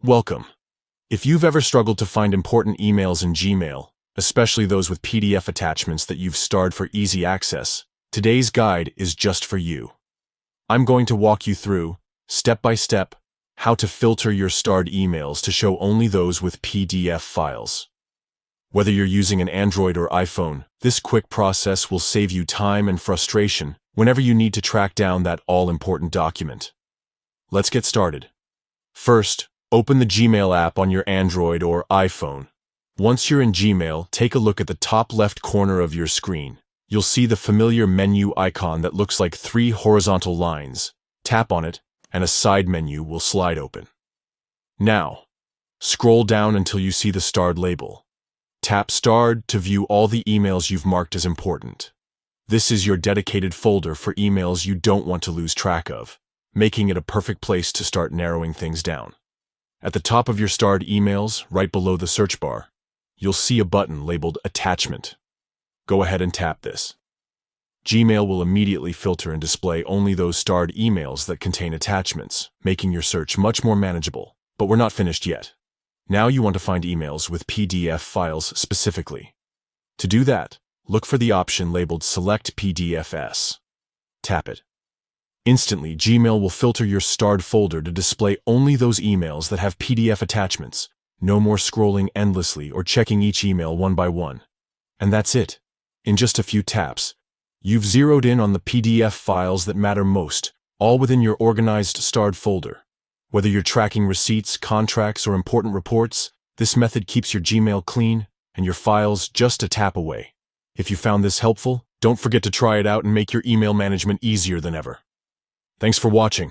Welcome. If you've ever struggled to find important emails in Gmail, especially those with PDF attachments that you've starred for easy access, today's guide is just for you. I'm going to walk you through, step by step, how to filter your starred emails to show only those with PDF files. Whether you're using an Android or iPhone, this quick process will save you time and frustration whenever you need to track down that all-important document. Let's get started. First, open the Gmail app on your Android or iPhone. Once you're in Gmail, take a look at the top left corner of your screen. You'll see the familiar menu icon that looks like 3 horizontal lines. Tap on it, and a side menu will slide open. Now, scroll down until you see the starred label. Tap Starred to view all the emails you've marked as important. This is your dedicated folder for emails you don't want to lose track of, making it a perfect place to start narrowing things down. At the top of your starred emails, right below the search bar, you'll see a button labeled Attachment. Go ahead and tap this. Gmail will immediately filter and display only those starred emails that contain attachments, making your search much more manageable. But we're not finished yet. Now you want to find emails with PDF files specifically. To do that, look for the option labeled Select PDFs. Tap it. Instantly, Gmail will filter your starred folder to display only those emails that have PDF attachments. No more scrolling endlessly or checking each email one by one. And that's it. In just a few taps, you've zeroed in on the PDF files that matter most, all within your organized starred folder. Whether you're tracking receipts, contracts, or important reports, this method keeps your Gmail clean and your files just a tap away. If you found this helpful, don't forget to try it out and make your email management easier than ever. Thanks for watching.